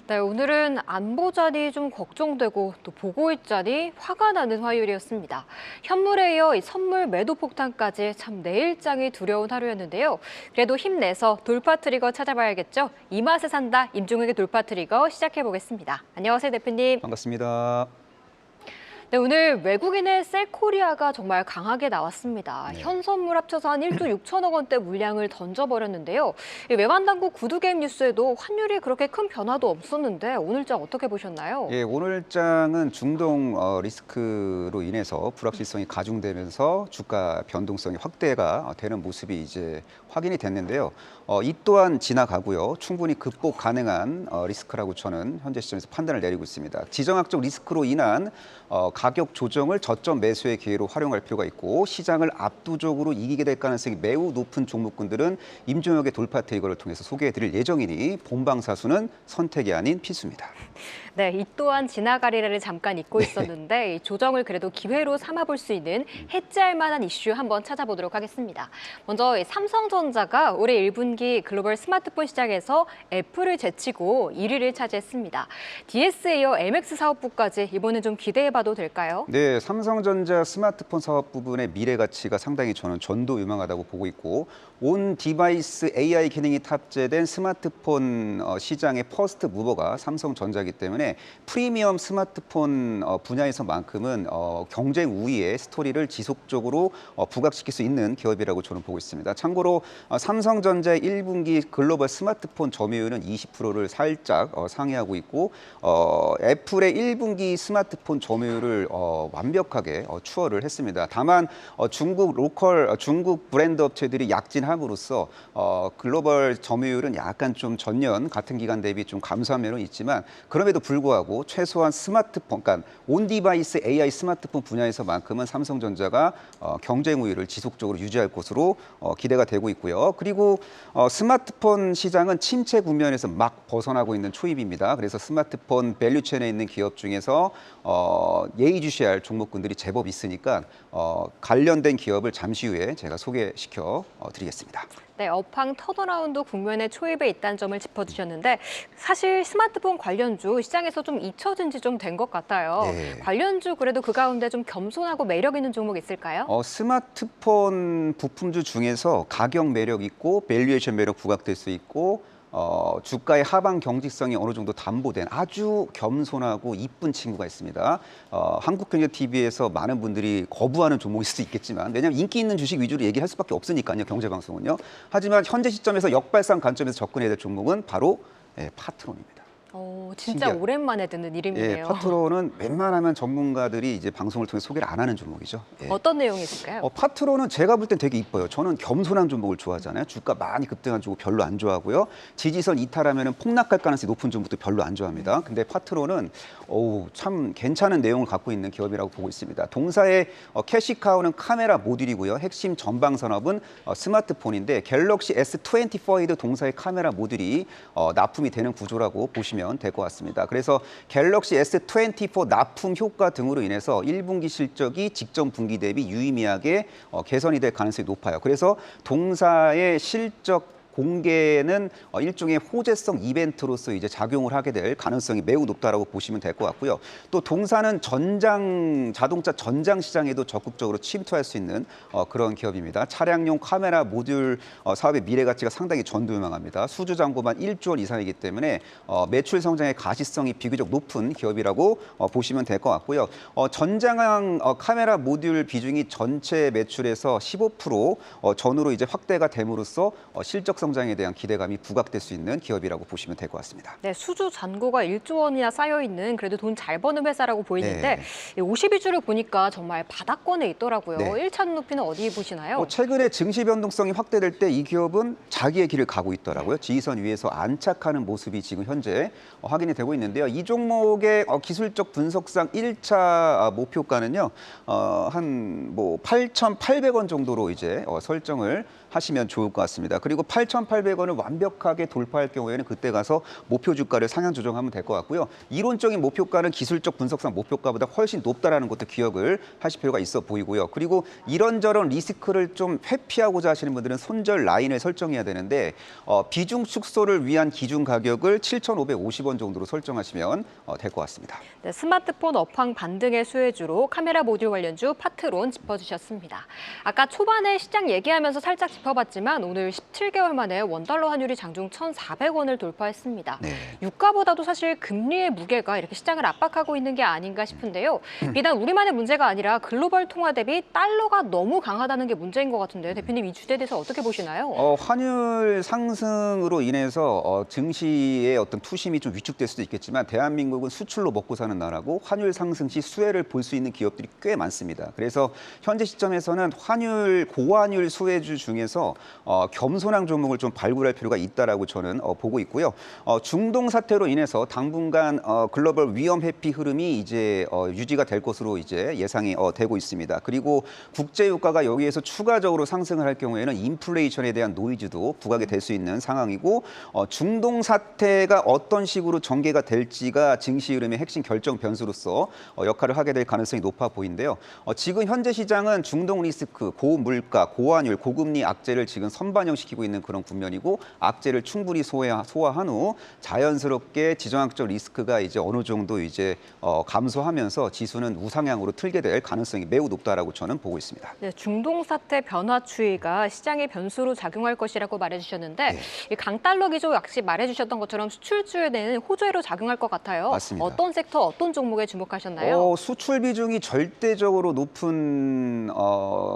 네, 오늘은 안 보자니 좀 걱정되고 또 보고 있자니 화가 나는 화요일이었습니다. 현물에 이어 이 선물 매도 폭탄까지 참 내일장이 두려운 하루였는데요. 그래도 힘내서 돌파 트리거 찾아봐야겠죠. 이 맛에 산다 임종혁의 돌파 트리거 시작해 보겠습니다. 안녕하세요, 대표님. 반갑습니다. 네, 오늘 외국인의 셀코리아가 정말 강하게 나왔습니다. 네. 현 선물 합쳐서 한 1조 6천억 원대 물량을 던져버렸는데요. 이 외환당국 구두개입 뉴스에도 환율이 그렇게 큰 변화도 없었는데 오늘장 어떻게 보셨나요? 예, 오늘장은 중동 리스크로 인해서 불확실성이 가중되면서 주가 변동성이 확대가 되는 모습이 이제 확인이 됐는데요. 이 또한 지나가고요. 충분히 극복 가능한 리스크라고 저는 현재 시점에서 판단을 내리고 있습니다. 지정학적 리스크로 인한 가격 조정을 저점 매수의 기회로 활용할 필요가 있고 시장을 압도적으로 이기게 될 가능성이 매우 높은 종목군들은 임종혁의 돌파 트리거를 통해서 소개해드릴 예정이니 본방사수는 선택이 아닌 필수입니다. 네, 이 또한 지나가리라를 잠깐 잊고 있었는데 이 조정을 그래도 기회로 삼아볼 수 있는 해지할 만한 이슈 한번 찾아보도록 하겠습니다. 먼저 이 삼성전자가 올해 1분기 글로벌 스마트폰 시장에서 애플을 제치고 1위를 차지했습니다. DS에 이어 MX 사업부까지 이번엔 좀 기대해봐도 될까요? 네, 삼성전자 스마트폰 사업 부분의 미래 가치가 상당히 저는 전도유망하다고 보고 있고 온 디바이스 AI 기능이 탑재된 스마트폰 시장의 퍼스트 무버가 삼성전자이기 때문에 프리미엄 스마트폰 분야에서만큼은 경쟁 우위의 스토리를 지속적으로 부각시킬 수 있는 기업이라고 저는 보고 있습니다. 참고로 삼성전자의 1분기 글로벌 스마트폰 점유율은 20%를 살짝 상회하고 있고 애플의 1분기 스마트폰 점유율을 완벽하게 추월을 했습니다. 다만 중국 브랜드 업체들이 약진함으로써 글로벌 점유율은 약간 좀 전년 같은 기간 대비 좀 감소한 면은 있지만 그럼에도 불구하고 최소한 스마트폰, 그러니까 온 디바이스 AI 스마트폰 분야에서만큼은 삼성전자가 경쟁 우위를 지속적으로 유지할 것으로 기대가 되고 있고요. 그리고 스마트폰 시장은 침체 국면에서 막 벗어나고 있는 초입입니다. 그래서 스마트폰 밸류체인에 있는 기업 중에서 예의주시할 종목군들이 제법 있으니까 관련된 기업을 잠시 후에 제가 소개시켜 드리겠습니다. 네, 업황 턴어라운드 국면의 초입에 있다는 점을 짚어주셨는데 사실 스마트폰 관련주 시장에서 좀 잊혀진 지 좀 된 것 같아요. 네. 관련주 그래도 그 가운데 좀 겸손하고 매력 있는 종목 있을까요? 스마트폰 부품주 중에서 가격 매력 있고 밸류에이션 매력 부각될 수 있고 주가의 하방 경직성이 어느 정도 담보된 아주 겸손하고 이쁜 친구가 있습니다. 한국경제TV에서 많은 분들이 거부하는 종목일 수도 있겠지만 왜냐하면 인기 있는 주식 위주로 얘기할 수밖에 없으니까요. 경제방송은요. 하지만 현재 시점에서 역발상 관점에서 접근해야 될 종목은 바로 파트론입니다. 진짜 신기하다. 오랜만에 듣는 예, 이름이네요. 파트론은 웬만하면 전문가들이 이제 방송을 통해 소개를 안 하는 종목이죠. 예. 어떤 내용이 있을까요? 파트론은 제가 볼 땐 되게 이뻐요. 저는 겸손한 종목을 좋아하잖아요. 주가 많이 급등한 종목 별로 안 좋아하고요. 지지선 이탈하면 폭락할 가능성이 높은 종목도 별로 안 좋아합니다. 근데 파트론은 참 괜찮은 내용을 갖고 있는 기업이라고 보고 있습니다. 동사의 캐시카우는 카메라 모듈이고요. 핵심 전방 산업은 스마트폰인데 갤럭시 S24에도 동사의 카메라 모듈이 납품이 되는 구조라고 보시면 될 것 같습니다. 그래서 갤럭시 S24 납품 효과 등으로 인해서 1분기 실적이 직전 분기 대비 유의미하게 개선이 될 가능성이 높아요. 그래서 동사의 실적 공개는 일종의 호재성 이벤트로서 이제 작용을 하게 될 가능성이 매우 높다라고 보시면 될 것 같고요. 또 동사는 자동차 전장 시장에도 적극적으로 침투할 수 있는 그런 기업입니다. 차량용 카메라 모듈 사업의 미래 가치가 상당히 전도유망합니다. 수주 잔고만 1조 원 이상이기 때문에 매출 성장의 가시성이 비교적 높은 기업이라고 보시면 될 것 같고요. 전장형 카메라 모듈 비중이 전체 매출에서 15% 전후로 이제 확대가 됨으로써 실적 성장에 대한 기대감이 부각될 수 있는 기업이라고 보시면 될 것 같습니다. 네, 수주 잔고가 1조 원이나 쌓여 있는 그래도 돈 잘 버는 회사라고 보이는데 52주를 보니까 정말 바닥권에 있더라고요. 네. 1차 눈높이는 어디 보시나요? 최근에 증시 변동성이 확대될 때 이 기업은 자기의 길을 가고 있더라고요. 지지선 위에서 안착하는 모습이 지금 현재 확인이 되고 있는데요. 이 종목의 기술적 분석상 1차 목표가는요. 한 8,800원 정도로 이제 설정을 하시면 좋을 것 같습니다. 그리고 7,800원을 완벽하게 돌파할 경우에는 그때 가서 목표 주가를 상향 조정하면 될 것 같고요. 이론적인 목표가는 기술적 분석상 목표가보다 훨씬 높다라는 것도 기억을 하실 필요가 있어 보이고요. 그리고 이런저런 리스크를 좀 회피하고자 하시는 분들은 손절 라인을 설정해야 되는데 비중 축소를 위한 기준 가격을 7,550원 정도로 설정하시면 될 것 같습니다. 네, 스마트폰 업황 반등의 수혜주로 카메라 모듈 관련주 파트론 짚어주셨습니다. 아까 초반에 시장 얘기하면서 살짝 짚어봤지만 오늘 17개월 만에 원달러 환율이 장중 1,400원을 돌파했습니다. 네. 유가보다도 사실 금리의 무게가 이렇게 시장을 압박하고 있는 게 아닌가 싶은데요. 비단 우리만의 문제가 아니라 글로벌 통화 대비 달러가 너무 강하다는 게 문제인 것 같은데요. 대표님 이 주제에 대해서 어떻게 보시나요? 환율 상승으로 인해서 증시의 어떤 투심이 좀 위축될 수도 있겠지만 대한민국은 수출로 먹고 사는 나라고 환율 상승 시 수혜를 볼 수 있는 기업들이 꽤 많습니다. 그래서 현재 시점에서는 고환율 수혜주 중에서 겸손한 종목을 좀 발굴할 필요가 있다라고 저는 보고 있고요. 중동 사태로 인해서 당분간 글로벌 위험 회피 흐름이 이제 유지가 될 것으로 이제 예상이 되고 있습니다. 그리고 국제 유가가 여기에서 추가적으로 상승을 할 경우에는 인플레이션에 대한 노이즈도 부각이 될 수 있는 상황이고 중동 사태가 어떤 식으로 전개가 될지가 증시 흐름의 핵심 결정 변수로서 역할을 하게 될 가능성이 높아 보이는데요. 지금 현재 시장은 중동 리스크, 고물가, 고환율, 고금리 악재를 지금 선반영시키고 있는 그런 국면이고 악재를 충분히 소화한 후 자연스럽게 지정학적 리스크가 이제 어느 정도 이제 감소하면서 지수는 우상향으로 틀게 될 가능성이 매우 높다라고 저는 보고 있습니다. 네, 중동 사태 변화 추이가 시장의 변수로 작용할 것이라고 말해주셨는데 네. 이 강달러 기조 역시 말해주셨던 것처럼 수출주에는 호조로 작용할 것 같아요. 맞습니다. 어떤 섹터, 어떤 종목에 주목하셨나요? 수출 비중이 절대적으로 높은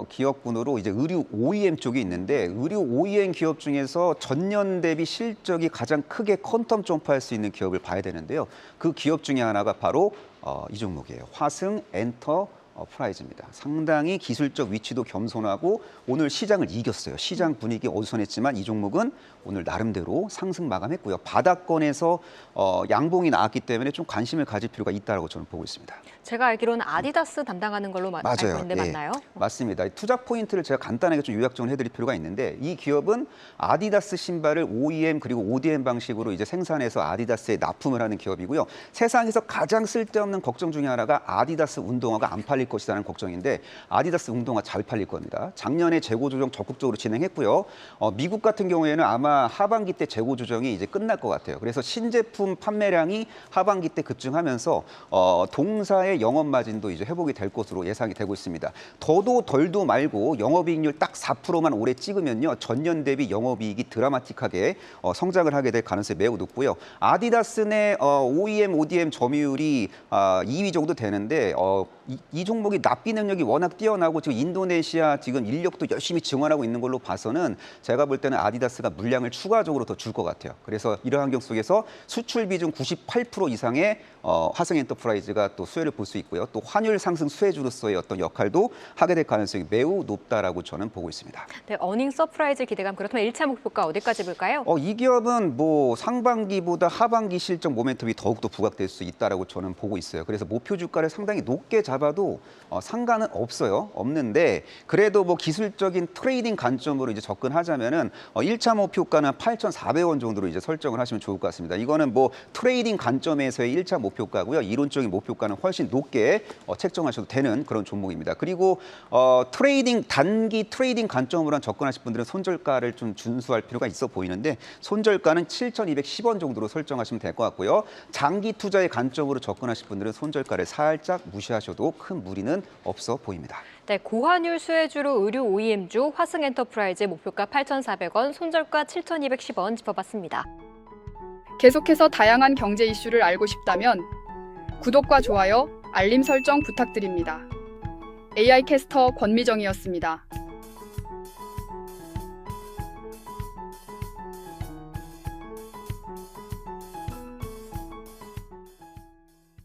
기업군으로 이제 의류 OEM 쪽이 있는데 의류 OEM 기업 중에서 전년 대비 실적이 가장 크게 퀀텀 점프할 수 있는 기업을 봐야 되는데요. 그 기업 중에 하나가 바로 이 종목이에요. 화승 엔터프라이즈입니다. 상당히 기술적 위치도 겸손하고 오늘 시장을 이겼어요. 시장 분위기 어수선했지만 이 종목은 오늘 나름대로 상승 마감했고요. 바닥권에서 양봉이 나왔기 때문에 좀 관심을 가질 필요가 있다고 저는 보고 있습니다. 제가 알기로는 아디다스 담당하는 걸로 알고 있는데 네, 맞나요? 맞습니다. 투자 포인트를 제가 간단하게 좀 요약 좀 해드릴 필요가 있는데 이 기업은 아디다스 신발을 OEM 그리고 ODM 방식으로 이제 생산해서 아디다스에 납품을 하는 기업이고요. 세상에서 가장 쓸데없는 걱정 중에 하나가 아디다스 운동화가 안 팔릴 것이라는 걱정인데 아디다스 운동화 잘 팔릴 겁니다. 작년에 재고 조정 적극적으로 진행했고요. 미국 같은 경우에는 아마 하반기 때 재고 조정이 이제 끝날 것 같아요. 그래서 신제품 판매량이 하반기 때 급증하면서 동사의 영업 마진도 이제 회복이 될 것으로 예상이 되고 있습니다. 더도 덜도 말고 영업이익률 딱 4%만 올해 찍으면요. 전년 대비 영업이익이 드라마틱하게 성장을 하게 될 가능성이 매우 높고요. 아디다스 내 OEM, ODM 점유율이 2위 정도 되는데 이 종목이 납기 능력이 워낙 뛰어나고 지금 인도네시아 지금 인력도 열심히 증원하고 있는 걸로 봐서는 제가 볼 때는 아디다스가 물량을 추가적으로 더 줄 것 같아요. 그래서 이런 환경 속에서 수출 비중 98% 이상의 화승 엔터프라이즈가 또 수혜를 볼 수 있고요. 또 환율 상승 수혜주로서의 어떤 역할도 하게 될 가능성이 매우 높다라고 저는 보고 있습니다. 네, 어닝 서프라이즈 기대감 그렇다면 1차 목표가 어디까지 볼까요? 이 기업은 뭐 상반기보다 하반기 실적 모멘텀이 더욱더 부각될 수 있다라고 저는 보고 있어요. 그래서 목표 주가를 상당히 높게 잡아도 상관은 없는데 그래도 뭐 기술적인 트레이딩 관점으로 이제 접근하자면은 1차 목표가는 8,400원 정도로 이제 설정을 하시면 좋을 것 같습니다. 이거는 뭐 트레이딩 관점에서의 1차 목표가고요. 이론적인 목표가는 훨씬 높게 책정하셔도 되는 그런 종목입니다. 그리고 단기 트레이딩 관점으로 접근하실 분들은 손절가를 좀 준수할 필요가 있어 보이는데 손절가는 7,210원 정도로 설정하시면 될 것 같고요. 장기 투자의 관점으로 접근하실 분들은 손절가를 살짝 무시하셔도 큰 무리는 없어 보입니다. 네, 고환율 수혜주로 의류 OEM주 화승 엔터프라이즈 목표가 8,400원, 손절가 7,210원 짚어봤습니다. 계속해서 다양한 경제 이슈를 알고 싶다면 구독과 좋아요, 알림 설정 부탁드립니다. AI 캐스터 권미정이었습니다.